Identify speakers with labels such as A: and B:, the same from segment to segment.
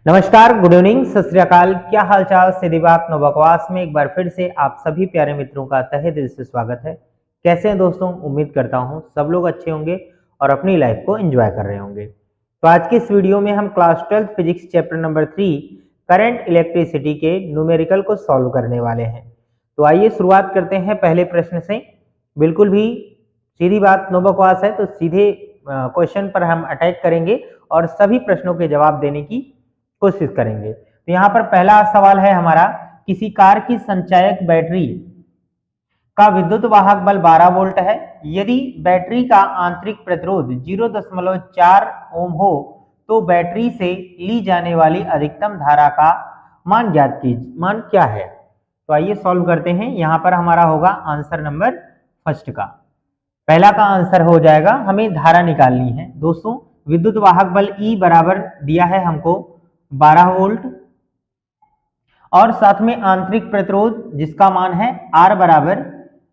A: नमस्कार, good evening, सत श्री अकाल। क्या हाल चाल। सीधी बात नो बकवास में एक बार फिर से आप सभी प्यारे मित्रों का तहे दिल से स्वागत है। कैसे हैं दोस्तों? उम्मीद करता हूं सब लोग अच्छे होंगे और अपनी लाइफ को एंजॉय कर रहे होंगे। तो आज के इस वीडियो में हम class 12 physics chapter number 3 current electricity के न्यूमेरिकल को सॉल्व करने वाले हैं। तो आइए शुरुआत करते हैं पहले प्रश्न से। बिल्कुल भी सीधी बात नो बकवास है, तो सीधे क्वेश्चन पर हम अटैक करेंगे और सभी प्रश्नों के जवाब देने की कोशिश करेंगे। तो यहाँ पर पहला सवाल है हमारा, किसी कार की संचायक बैटरी का विद्युत वाहक बल 12 वोल्ट है। यदि बैटरी का आंतरिक प्रतिरोध 0.4 ओम हो तो बैटरी से ली जाने वाली अधिकतम धारा का मान ज्ञात कीजिए। मान क्या है? तो आइए सॉल्व करते हैं। यहाँ पर हमारा होगा आंसर नंबर फर्स्ट का। पहला का आंसर हो जाएगा, हमें धारा निकालनी है दोस्तों। विद्युत वाहक बल E बराबर दिया है हमको 12 वोल्ट और साथ में आंतरिक प्रतिरोध जिसका मान है R बराबर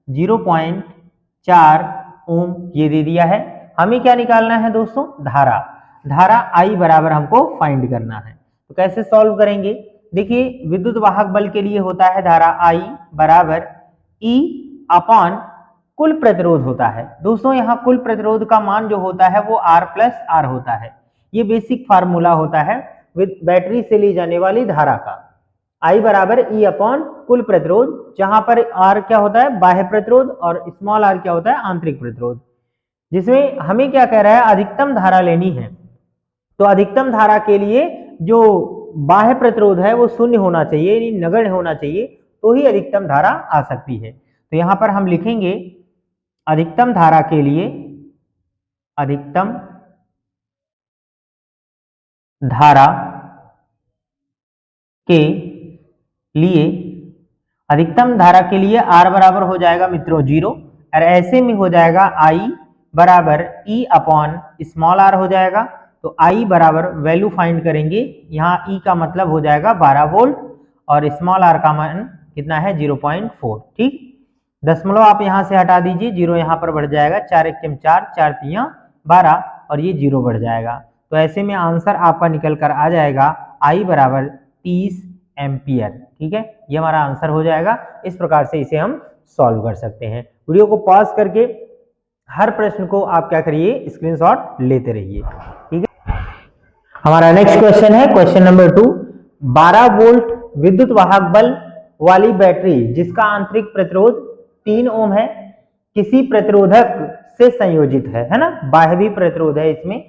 A: 0.4 ओम ये दे दिया है। हमें क्या निकालना है दोस्तों? धारा। धारा I बराबर हमको फाइंड करना है। तो कैसे सॉल्व करेंगे? देखिए, विद्युत वाहक बल के लिए होता है धारा I बराबर E अपॉन कुल प्रतिरोध होता है। दोस्तों यहाँ कुल प्रतिरोध का मान जो होता है वो R प्लस R होता है। ये बेसिक फार्मूला होता है बैटरी से ली जाने वाली धारा का। I बराबर E अपॉन कुल प्रतिरोध, जहां पर R क्या होता है? बाह्य प्रतिरोध, और स्मॉल r क्या होता है? आंतरिक प्रतिरोध। जिसमें हमें क्या कह रहा है? अधिकतम धारा लेनी है। तो अधिकतम धारा के लिए जो बाह्य प्रतिरोध है वो शून्य होना चाहिए, यानी नगण्य होना चाहिए, तो ही अधिकतम धारा आ सकती है। तो यहां पर हम लिखेंगे अधिकतम धारा के लिए, अधिकतम धारा के लिए, अधिकतम धारा के लिए R बराबर हो जाएगा मित्रों 0, और ऐसे में हो जाएगा I बराबर E अपॉन स्मॉल r हो जाएगा। तो I बराबर वैल्यू फाइंड करेंगे, यहाँ E का मतलब हो जाएगा 12 वोल्ट और स्मॉल r का मान कितना है? 0.4। ठीक, दशमलव आप यहाँ से हटा दीजिए, 0 यहाँ पर बढ़ जाएगा, 4 एकम 4, 4 तियां 12 और ये 0 बढ़ जाएगा। तो ऐसे में आंसर आपका निकल कर आ जाएगा I बराबर 30 एम्पियर। ठीक है, ये हमारा आंसर हो जाएगा। इस प्रकार से इसे हम सॉल्व कर सकते हैं। वीडियो को पॉज करके हर प्रश्न को आप क्या करिए? स्क्रीनशॉट लेते रहिए। ठीक है, हमारा नेक्स्ट क्वेश्चन है क्वेश्चन नंबर 2। 12 वोल्ट विद्युत वाहक बल वाली बैटरी जिसका आंतरिक प्रतिरोध 3 ओम है, किसी प्रतिरोधक से संयोजित है ना, बाह्य भी प्रतिरोध है इसमें।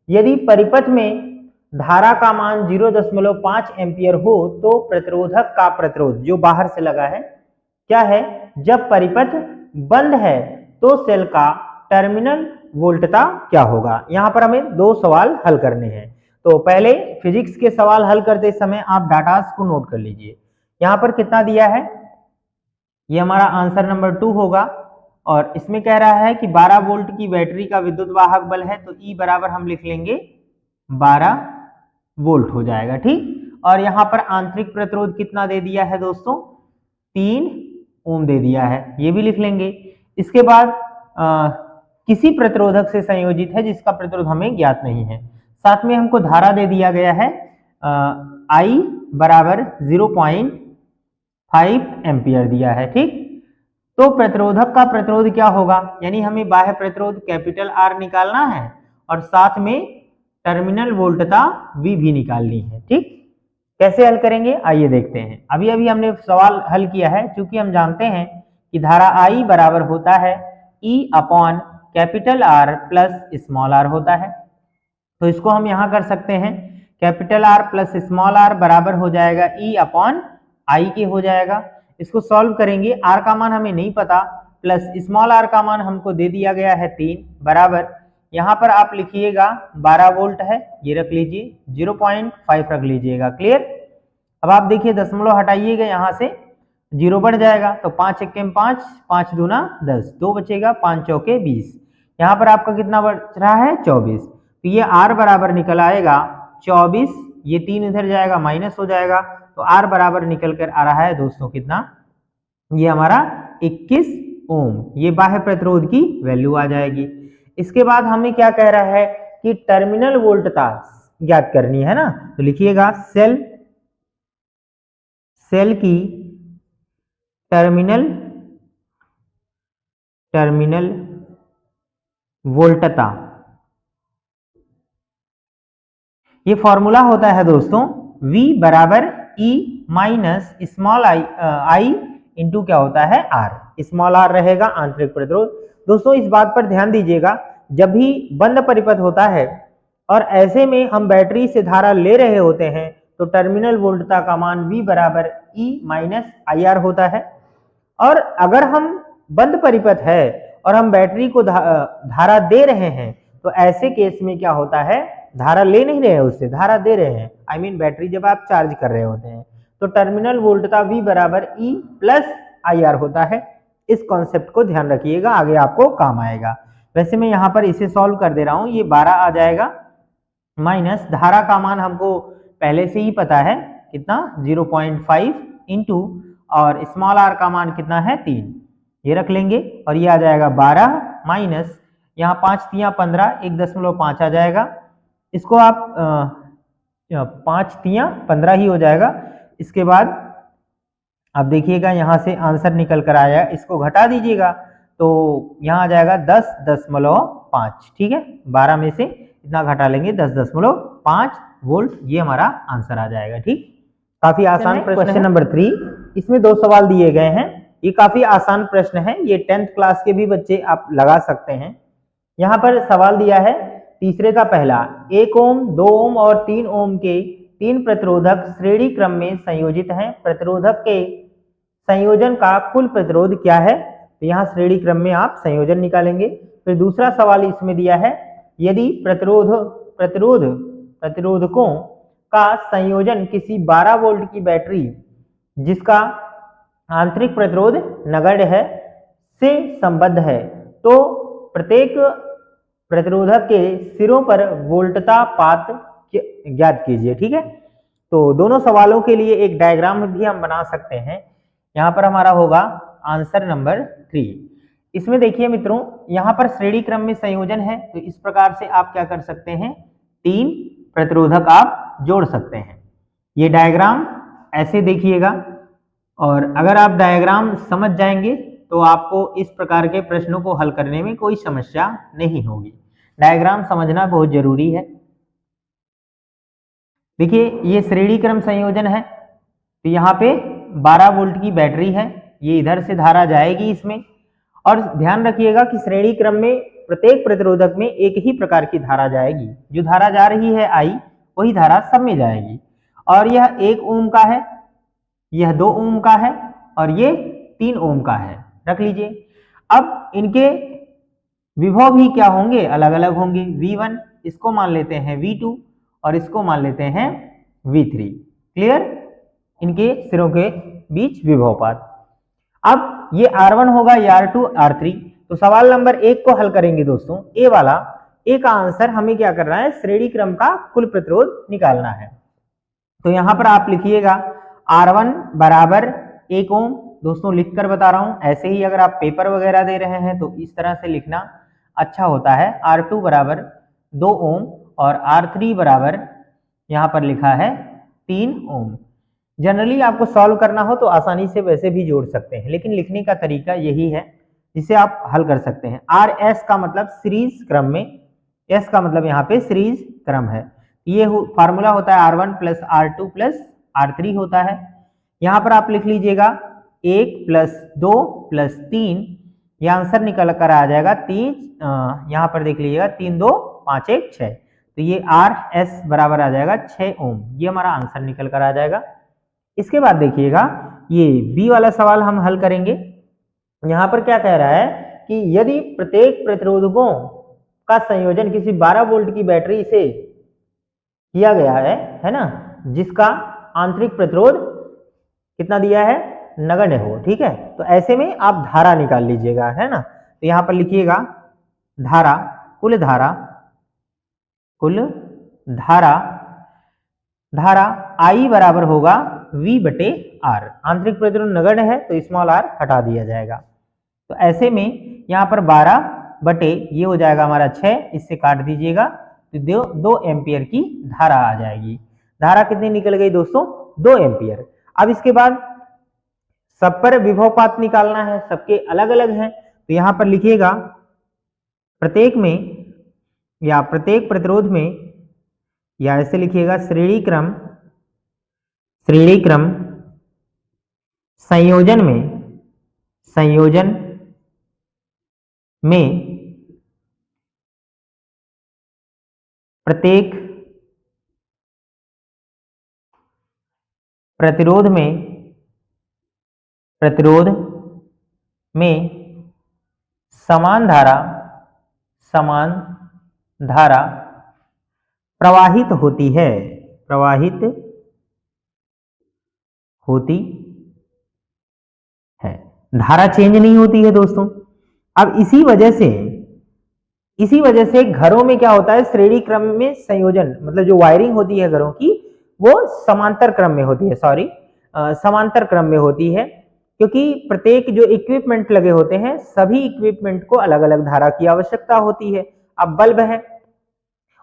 A: यदि परिपथ में धारा का मान 0.5 एम्पियर हो तो प्रतिरोधक का प्रतिरोध जो बाहर से लगा है क्या है? जब परिपथ बंद है तो सेल का टर्मिनल वोल्टता क्या होगा? यहाँ पर हमें दो सवाल हल करने हैं। तो पहले फिजिक्स के सवाल हल करते समय आप डाटास को नोट कर लीजिए। यहाँ पर कितना दिया है? ये हमारा आंसर नंबर 2 होगा, और इसमें कह रहा है कि 12 वोल्ट की बैटरी का विद्युत वाहक बल है, तो E बराबर हम लिख लेंगे 12 वोल्ट हो जाएगा। ठीक, और यहाँ पर आंतरिक प्रतिरोध कितना दे दिया है दोस्तों? 3 ओम दे दिया है, ये भी लिख लेंगे। इसके बाद किसी प्रतिरोधक से संयोजित है जिसका प्रतिरोध हमें ज्ञात नहीं है। साथ में हमको धारा दे दिया गया है I बराबर 0.5 एम्पियर दिया है। ठीक, तो प्रतिरोधक का प्रतिरोध क्या होगा? यानी हमें बाह्य प्रतिरोध कैपिटल R निकालना है और साथ में टर्मिनल वोल्टता V भी निकालनी है। ठीक, कैसे हल करेंगे आइए देखते हैं। अभी अभी हमने सवाल हल किया है, क्योंकि हम जानते हैं कि धारा I बराबर होता है E upon capital R plus small r होता है। तो इसको हम यहाँ कर सकते हैं, capital R plus small r बराबर हो जाएगा E अपॉन I के हो जाएगा। इसको सॉल्व करेंगे, R का मान हमें नहीं पता, प्लस स्मॉल r का मान हमको दे दिया गया है 3 बराबर, यहाँ पर आप लिखिएगा 12 वोल्ट है, ये रख लीजिए, 0.5 रख लीजिएगा। क्लियर? अब आप देखिए दशमलव हटाइएगा, यहाँ से 0 बढ़ जाएगा, तो 5 एकम 5, 5 दूना 10, 2 बचेगा, 5 चौके 20। यहाँ पर आपका कितना बच रहा है? 24। तो ये R बराबर निकल आएगा 24, ये 3 इधर जाएगा माइनस हो जाएगा, तो R बराबर निकल कर आ रहा है दोस्तों कितना? ये हमारा 21 ओम, ये बाह्य प्रतिरोध की वैल्यू आ जाएगी। इसके बाद हमें क्या कह रहा है कि टर्मिनल वोल्टता ज्ञात करनी है ना। तो लिखिएगा सेल की टर्मिनल वोल्टता, ये फॉर्मूला होता है दोस्तों V बराबर E minus small I into क्या होता है R, स्मॉल r रहेगा आंतरिक प्रतिरोध। दोस्तों इस बात पर ध्यान दीजिएगा, जब भी बंद परिपथ होता है और ऐसे में हम बैटरी से धारा ले रहे होते हैं तो टर्मिनल वोल्टता का मान V बराबर E माइनस IR होता है। और अगर हम बंद परिपथ है और हम बैटरी को धारा दे रहे हैं तो ऐसे केस में क्या होता है, धारा ले नहीं रहे हैं उससे, धारा दे रहे हैं, आई मीन बैटरी जब आप चार्ज कर रहे होते हैं तो टर्मिनल वोल्टता V बराबर E प्लस IR होता है। इस कॉन्सेप्ट को ध्यान रखिएगा, आगे आपको काम आएगा। वैसे मैं यहाँ पर इसे सॉल्व कर दे रहा हूँ, ये 12 आ जाएगा माइनस धारा का मान हमको पहले से ही पता है कितना 0.5 इंटू और स्मॉल r का मान कितना है 3, ये रख लेंगे और ये आ जाएगा 12 माइनस यहाँ 5 तियां 15 1.5 आ जाएगा। इसको आप 5 तियां 15 ही हो जाएगा। इसके बाद आप देखिएगा यहाँ से आंसर निकल कर आया, इसको घटा दीजिएगा तो यहाँ आ जाएगा 10.5, ठीक है, 12 में से इतना घटा लेंगे 10.5 वोल्ट, ये हमारा आंसर आ जाएगा। ठीक, काफी आसान प्रश्न नंबर 3, इसमें 2 सवाल दिए गए हैं, ये काफी आसान प्रश्न है, ये 10th क्लास के भी बच्चे आप लगा सकते हैं। यहाँ पर सवाल दिया है तीसरे का पहला, 1 ओम 2 ओम और 3 ओम के 3 प्रतिरोधक श्रेणी क्रम में संयोजित हैं, प्रतिरोधक के संयोजन का कुल प्रतिरोध क्या है। तो यहाँ श्रेणी क्रम में आप संयोजन निकालेंगे। फिर दूसरा सवाल इसमें दिया है, यदि प्रतिरोधकों का संयोजन किसी 12 वोल्ट की बैटरी जिसका आंतरिक प्रतिरोध नगण्य है से संबद्ध है तो प्रत्येक प्रतिरोधक के सिरों पर वोल्टता पात ज्ञात कीजिए। ठीक है, तो दोनों सवालों के लिए एक डायग्राम भी हम बना सकते हैं। यहाँ पर हमारा होगा आंसर नंबर 3। इसमें देखिए मित्रों, यहाँ पर श्रेणी क्रम में संयोजन है तो इस प्रकार से आप क्या कर सकते हैं, 3 प्रतिरोधक आप जोड़ सकते हैं। ये डायग्राम ऐसे देखिएगा और अगर आप डायग्राम समझ जाएंगे तो आपको इस प्रकार के प्रश्नों को हल करने में कोई समस्या नहीं होगी। डायग्राम समझना बहुत जरूरी है। देखिए ये श्रेणी क्रम संयोजन है, तो यहाँ पे 12 वोल्ट की बैटरी है, ये इधर से धारा जाएगी इसमें, और ध्यान रखिएगा कि श्रेणी क्रम में प्रत्येक प्रतिरोधक में एक ही प्रकार की धारा जाएगी, जो धारा जा रही है I वही धारा सब में जाएगी। और यह 1 ओम का है, यह 2 ओम का है और ये 3 ओम का है, रख लीजिए। अब इनके विभव भी क्या होंगे, अलग अलग होंगे। V1 इसको मान लेते हैं V2 और इसको मान लेते हैं V3। क्लियर, इनके सिरों के बीच विभवपात। अब ये R1 होगा, ये R2 R3। तो सवाल नंबर 1 को हल करेंगे दोस्तों, ए वाला, ए का आंसर हमें क्या करना है, श्रेणी क्रम का कुल प्रतिरोध निकालना है। तो यहां पर आप लिखिएगा R1 बराबर 1 ओम, दोस्तों लिखकर बता रहा हूं, ऐसे ही अगर आप पेपर वगैरह दे रहे हैं तो इस तरह से लिखना अच्छा होता है। R2 बराबर 2 ओम और R3 बराबर यहां पर लिखा है 3 ओम। जनरली आपको सॉल्व करना हो तो आसानी से वैसे भी जोड़ सकते हैं, लेकिन लिखने का तरीका यही है जिसे आप हल कर सकते हैं। RS का मतलब सीरीज क्रम में, S का मतलब यहाँ पे सीरीज क्रम है। ये फार्मूला होता है R1 plus R2 plus R3 होता है। यहाँ पर आप लिख लीजिएगा 1 प्लस 2 प्लस 3, यह आंसर निकल कर आ जाएगा 3, यहाँ पर देख लीजिएगा 3 2 5 1 6, तो ये RS बराबर आ जाएगा 6 ओम, ये हमारा आंसर निकल कर आ जाएगा। इसके बाद देखिएगा ये बी वाला सवाल हम हल करेंगे। यहाँ पर क्या कह रहा है कि यदि प्रत्येक प्रतिरोधकों का संयोजन किसी 12 वोल्ट की बैटरी से किया गया है ना, जिसका आंतरिक प्रतिरोध कितना दिया है, नगण्य हो। ठीक है, तो ऐसे में आप धारा निकाल लीजिएगा, है ना। तो यहाँ पर लिखिएगा धारा, कुल धारा I बराबर होगा V बटे R। आंतरिक प्रतिरोध नगण्य है तो स्मॉल r हटा दिया जाएगा। तो ऐसे में यहाँ पर 12 बटे ये हो जाएगा हमारा 6, इससे काट दीजिएगा तो 2 एम्पियर की धारा आ जाएगी। धारा कितनी निकल गई दोस्तों? 2 एम्पियर। अब इसके बाद सब पर विभवपात निकालना है, सबके अलग अलग हैं, तो यहां पर लिखिएगा प्रत्येक में या प्रत्येक प्रतिरोध में, या ऐसे लिखिएगा श्रेणी क्रम संयोजन में प्रत्येक प्रतिरोध में समान धारा प्रवाहित होती है, धारा चेंज नहीं होती है दोस्तों। अब इसी वजह से घरों में क्या होता है, श्रेणी क्रम में संयोजन, मतलब जो वायरिंग होती है घरों की वो समांतर क्रम में होती है, समांतर क्रम में होती है, क्योंकि प्रत्येक जो इक्विपमेंट लगे होते हैं सभी इक्विपमेंट को अलग अलग धारा की आवश्यकता होती है। अब बल्ब है,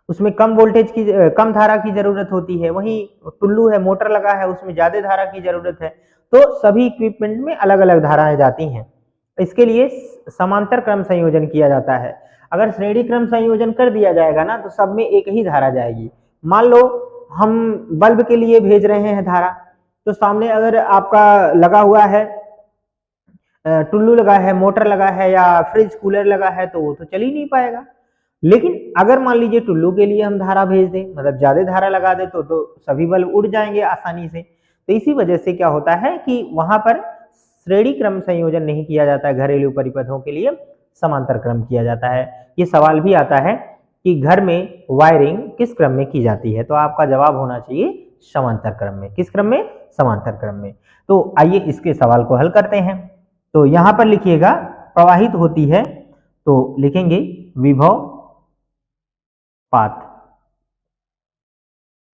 A: उसमें कम वोल्टेज की कम धारा की जरूरत होती है, वहीं टुल्लू है, मोटर लगा है, उसमें ज्यादा धारा की जरूरत है, तो सभी इक्विपमेंट में अलग अलग धाराएं जाती हैं। इसके लिए समांतर क्रम संयोजन किया जाता है। अगर श्रेणी क्रम संयोजन कर दिया जाएगा ना तो सब में एक ही धारा जाएगी। मान लो हम बल्ब के लिए भेज रहे हैं धारा, तो सामने अगर आपका लगा हुआ है टुल्लू लगा है, मोटर लगा है या फ्रिज कूलर लगा है, तो वो तो चल ही नहीं पाएगा। लेकिन अगर मान लीजिए टुल्लू के लिए हम धारा भेज दें, मतलब ज्यादा धारा लगा दे, तो सभी बल्ब उड़ जाएंगे आसानी से। तो इसी वजह से क्या होता है कि वहां पर श्रेणी क्रम संयोजन नहीं किया जाता है, घरेलू परिपथों के लिए समांतर क्रम किया जाता है। ये सवाल भी आता है कि घर में वायरिंग किस क्रम में की जाती है, तो आपका जवाब होना चाहिए समांतर क्रम में। किस क्रम में? समांतर क्रम में। तो आइए इसके सवाल को हल करते हैं। तो यहां पर लिखिएगा प्रवाहित होती है, तो लिखेंगे विभव पात,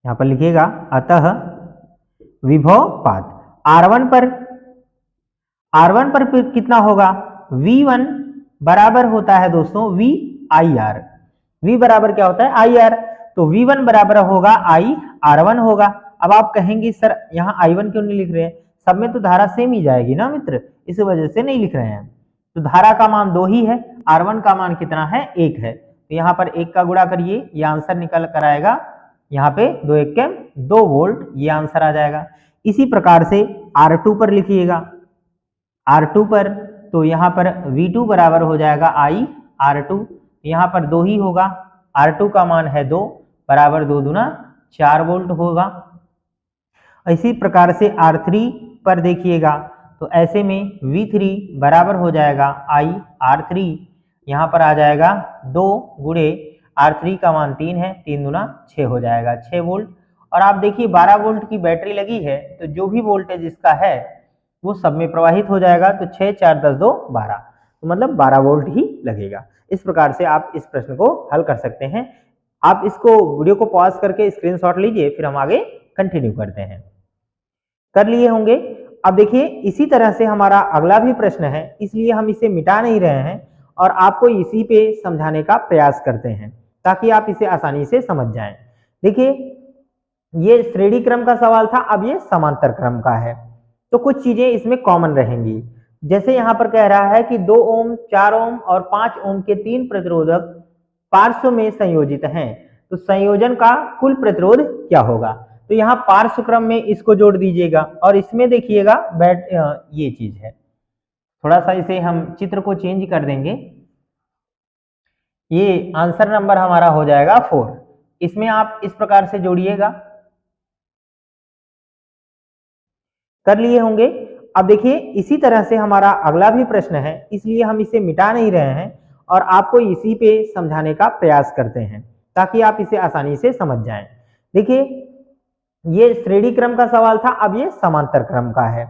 A: यहां पर लिखिएगा अतः विभव पात। R1 पर कितना होगा? V1 बराबर होता है दोस्तों VIR। V बराबर क्या होता है? IR। तो V1 बराबर होगा IR1 होगा। अब आप कहेंगे सर यहाँ I1 क्यों नहीं लिख रहे हैं? सब में तो धारा सेम ही जाएगी ना मित्र, इस वजह से नहीं लिख रहे हैं। तो धारा का मान 2 ही है, R1 का मान कितना है? 1 है। तो यहाँ पर 1 का गुणा करिए, ये आंसर निकल कर आएगा, यहाँ पे 2 1 2 वोल्ट, ये आंसर आ जाएगा। इसी प्रकार से R2 पर लिखिएगा, R2 पर, तो यहाँ पर V2 बराबर हो जाएगा IR2, यहाँ पर 2 ही होगा, R2 का मान है 2, बराबर 2 दूना 4 वोल्ट होगा। इसी प्रकार से R3 पर देखिएगा, तो ऐसे में V3 बराबर हो जाएगा IR3, यहाँ पर आ जाएगा 2 गुणे R3 का मान 3 है, 3 दूना 6 हो जाएगा, 6 वोल्ट। और आप देखिए 12 वोल्ट की बैटरी लगी है, तो जो भी वोल्टेज इसका है वो सब में प्रवाहित हो जाएगा, तो 6 4 10 2 12, तो मतलब 12 वोल्ट ही लगेगा। इस प्रकार से आप इस प्रश्न को हल कर सकते हैं। आप इसको वीडियो को पॉज करके स्क्रीनशॉट लीजिए, फिर हम आगे कंटिन्यू करते हैं। कर लिए होंगे। अब देखिए इसी तरह से हमारा अगला भी प्रश्न है, इसलिए हम इसे मिटा नहीं रहे हैं और आपको इसी पे समझाने का प्रयास करते हैं ताकि आप इसे आसानी से समझ जाएं। देखिए ये श्रेणी क्रम का सवाल था, अब ये समांतर क्रम का है, तो कुछ चीजें इसमें कॉमन रहेंगी। जैसे यहाँ पर कह रहा है कि 2 ओम, 4 ओम और 5 ओम के 3 प्रतिरोधक पार्श्व में संयोजित हैं, तो संयोजन का कुल प्रतिरोध क्या होगा? तो यहाँ पार्श्व क्रम में इसको जोड़ दीजिएगा और इसमें देखिएगा ये चीज है, थोड़ा सा इसे हम चित्र को चेंज कर देंगे। ये आंसर नंबर हमारा हो जाएगा 4। इसमें आप इस प्रकार से जोड़िएगा। कर लिए होंगे। अब देखिए इसी तरह से हमारा अगला भी प्रश्न है, इसलिए हम इसे मिटा नहीं रहे हैं और आपको इसी पे समझाने का प्रयास करते हैं ताकि आप इसे आसानी से समझ जाएं। देखिए ये श्रेणी क्रम का सवाल था, अब ये समांतर क्रम का है,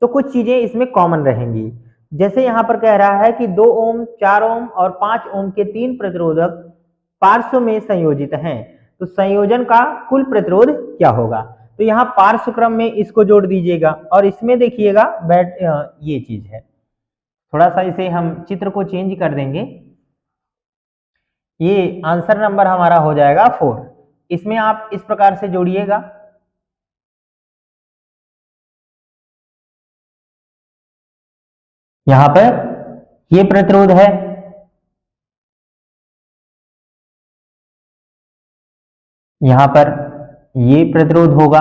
A: तो कुछ चीजें इसमें कॉमन रहेंगी। जैसे यहाँ पर कह रहा है कि 2 ओम, 4 ओम और 5 ओम के 3 प्रतिरोधक पार्श्व में संयोजित हैं, तो संयोजन का कुल प्रतिरोध क्या होगा? तो यहाँ पार्श्व क्रम में इसको जोड़ दीजिएगा और इसमें देखिएगा ये चीज है, थोड़ा सा इसे हम चित्र को चेंज कर देंगे। ये आंसर नंबर हमारा हो जाएगा 4। इसमें आप इस प्रकार से जोड़िएगा, यहां पर ये प्रतिरोध है, यहां पर ये प्रतिरोध होगा,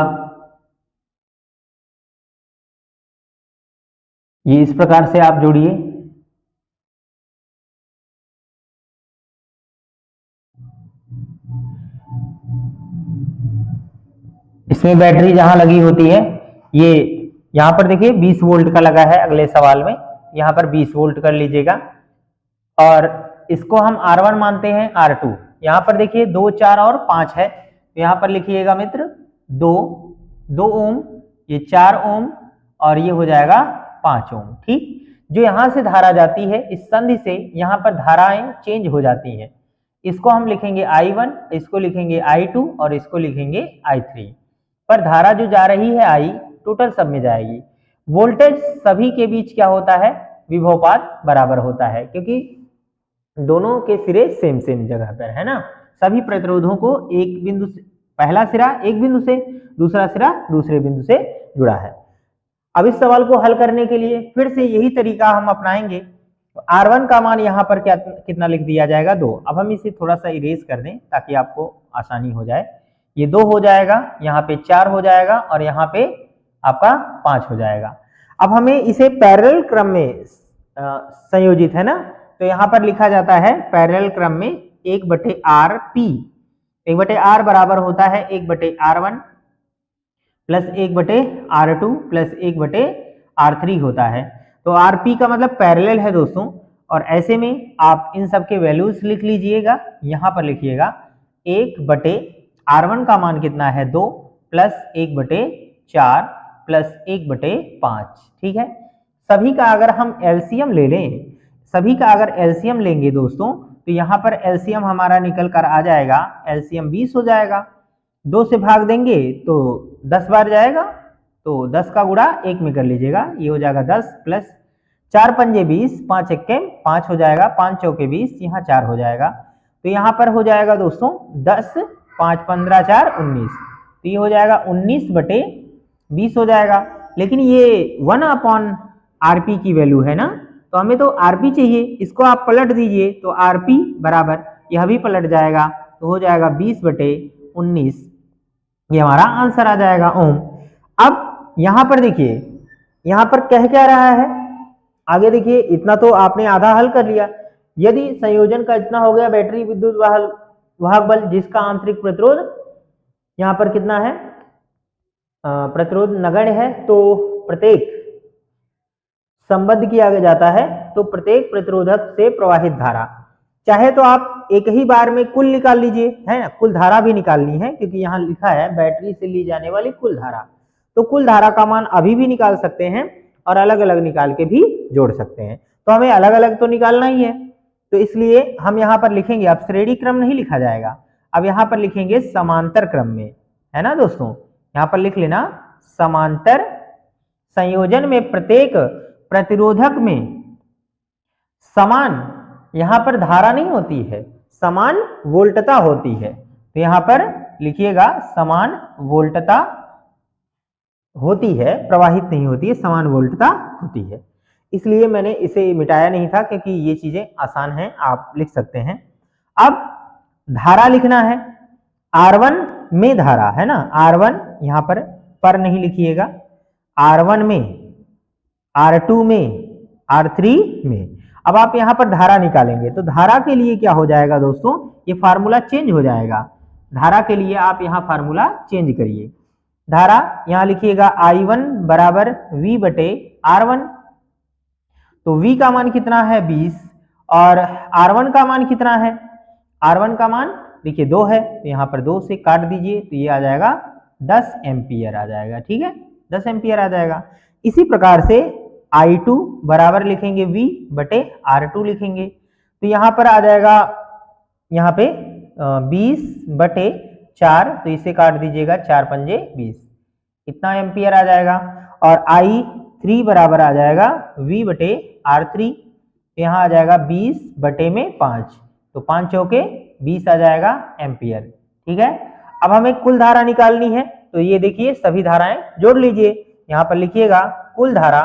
A: ये इस प्रकार से आप जोड़िए। इसमें बैटरी जहां लगी होती है, ये यहां पर देखिए 20 वोल्ट का लगा है, अगले सवाल में यहां पर 20 वोल्ट कर लीजिएगा, और इसको हम R1 मानते हैं R2। यहां पर देखिए 2, 4 और 5 है, तो यहां पर लिखिएगा मित्र 2 ओम, ये 4 ओम और ये हो जाएगा 5 ओम। ठीक, जो यहां से धारा जाती है इस संधि से, यहां पर धाराएं चेंज हो जाती हैं। इसको हम लिखेंगे I1, इसको लिखेंगे I2 और इसको लिखेंगे I3। पर धारा जो जा रही है I टोटल सब में जाएगी। वोल्टेज सभी के बीच क्या होता है, विभवानुपात बराबर होता है, क्योंकि दोनों के सिरे सेम सेम जगह पर है ना। सभी प्रतिरोधों को एक बिंदु से, पहला सिरा एक बिंदु से, दूसरा सिरा दूसरे बिंदु से जुड़ा है। अब इस सवाल को हल करने के लिए फिर से यही तरीका हम अपनाएंगे। R1 का मान यहाँ पर क्या कितना लिख दिया जाएगा, 2। अब हम इसे थोड़ा सा इरेज कर दें ताकि आपको आसानी हो जाए। ये 2 हो जाएगा, यहाँ पे 4 हो जाएगा और यहाँ पे आपका 5 हो जाएगा। अब हमें इसे पैरेलल क्रम में संयोजित है ना, तो यहाँ पर लिखा जाता है पैरेलल क्रम में 1/RP। 1/R बराबर होता है 1/R1 plus 1/R2 plus 1/R3 होता है। तो RP का मतलब पैरेलल है दोस्तों, और ऐसे में आप इन सब के वैल्यूज लिख लीजिएगा। यहाँ पर लिखिएगा 1/R1 का मान कितना है, 2 प्लस 1/4 प्लस 1/5। ठीक है, सभी का अगर हम एलसीएम ले लें, सभी का अगर एलसीएम लेंगे दोस्तों, तो यहाँ पर एलसीएम हमारा निकल कर आ जाएगा, एलसीएम 20 हो जाएगा। 2 से भाग देंगे तो 10 बार जाएगा, तो 10 का गुणा 1 में कर लीजिएगा, ये हो जाएगा 10 प्लस 4 पंजे 20, 5 एक्के 5 हो जाएगा, 5 चौके 20, यहाँ 4 हो जाएगा। तो यहाँ पर हो जाएगा दोस्तों 10, 5, 15, 4, 19। तो ये हो जाएगा 19/20 हो जाएगा। लेकिन ये 1/RP की वैल्यू है ना, तो हमें तो RP चाहिए, इसको आप पलट दीजिए तो RP बराबर यह भी पलट जाएगा, तो हो जाएगा 20/19। ये हमारा आंसर आ जाएगा ओम। अब यहां पर देखिए, यहां पर कह क्या रहा है, आगे देखिए, इतना तो आपने आधा हल कर लिया। यदि संयोजन का इतना हो गया बैटरी विद्युत वाहक बल जिसका आंतरिक प्रतिरोध यहां पर कितना है, प्रतिरोध नगण्य है, तो प्रत्येक संबद्ध किया जाता है, तो प्रत्येक प्रतिरोधक से प्रवाहित धारा, चाहे तो आप एक ही बार में कुल निकाल लीजिए, है ना, कुल धारा भी निकालनी है, क्योंकि यहाँ लिखा है बैटरी से ली जाने वाली कुल धारा। तो कुल धारा का मान अभी भी निकाल सकते हैं और अलग अलग निकाल के भी जोड़ सकते हैं। तो हमें अलग अलग तो निकालना ही है, तो इसलिए हम यहाँ पर लिखेंगे, अब श्रेणी क्रम नहीं लिखा जाएगा, अब यहाँ पर लिखेंगे समांतर क्रम में, है ना दोस्तों। यहाँ पर लिख लेना समांतर संयोजन में प्रत्येक प्रतिरोधक में समान, यहां पर धारा नहीं होती है, समान वोल्टता होती है। तो यहां पर लिखिएगा समान वोल्टता होती है, प्रवाहित नहीं होती है, समान वोल्टता होती है। इसलिए मैंने इसे मिटाया नहीं था, क्योंकि ये चीजें आसान हैं, आप लिख सकते हैं। अब धारा लिखना है, R1 में धारा है ना, R1 यहां पर नहीं लिखिएगा, R1 में, R2 में, R3 में। अब आप यहां पर धारा निकालेंगे, तो धारा के लिए क्या हो जाएगा दोस्तों, ये फार्मूला चेंज हो जाएगा। धारा के लिए आप यहां फार्मूला चेंज करिए। धारा यहां लिखिएगा I1 बराबर V/R1। तो V का मान कितना है, 20, और R1 का मान कितना है, R1 का मान देखिए 2 है, तो यहाँ पर 2 से काट दीजिए, तो ये आ जाएगा 10 एम्पियर आ जाएगा। ठीक है, 10 एम्पियर आ जाएगा। इसी प्रकार से I2 बराबर लिखेंगे V/R2 लिखेंगे, तो यहाँ पर आ जाएगा, यहाँ पे 20/4, तो इसे काट दीजिएगा, 4 पंजे 20, इतना एम्पियर आ जाएगा। और I3 बराबर आ जाएगा V/R3, यहाँ आ जाएगा 20/5, तो 5 चौके 20 आ जाएगा एम्पियर। ठीक है, अब हमें कुल धारा निकालनी है, तो ये देखिए सभी धाराएं जोड़ लीजिए। यहां पर लिखिएगा कुल धारा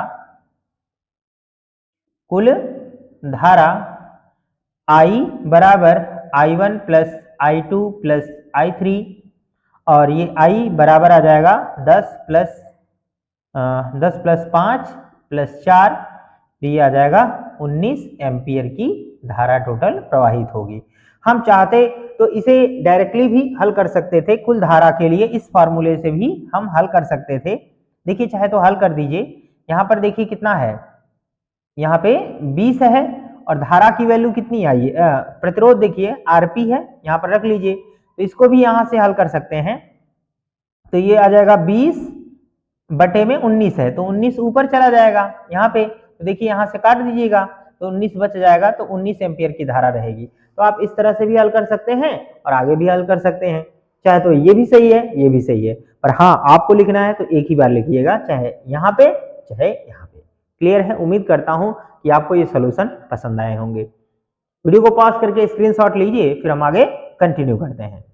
A: I बराबर I1 plus I2 plus I3, और ये I बराबर आ जाएगा 10 प्लस 5 प्लस 4, ये आ जाएगा 19 एम्पियर की धारा टोटल प्रवाहित होगी। हम चाहते तो इसे डायरेक्टली भी हल कर सकते थे, कुल धारा के लिए इस फार्मूले से भी हम हल कर सकते थे। देखिए चाहे तो हल कर दीजिए। यहाँ पर देखिए कितना है, यहाँ पे 20 है और धारा की वैल्यू कितनी आई है, प्रतिरोध देखिए आरपी है, यहाँ पर रख लीजिए। तो इसको भी यहाँ से हल कर सकते हैं, तो ये आ जाएगा 20 बटे में 19 है, तो 19 ऊपर चला जाएगा यहाँ पे, तो देखिए यहाँ से काट दीजिएगा तो 19 बच जाएगा, तो 19 एम्पियर की धारा रहेगी। तो आप इस तरह से भी हल कर सकते हैं और आगे भी हल कर सकते हैं, चाहे तो ये भी सही है ये भी सही है, पर हाँ आपको लिखना है तो एक ही बार लिखिएगा, चाहे यहाँ पे चाहे यहाँ पे। क्लियर है? उम्मीद करता हूं कि आपको ये सोल्यूशन पसंद आए होंगे। वीडियो को पॉज करके स्क्रीनशॉट लीजिए, फिर हम आगे कंटिन्यू करते हैं।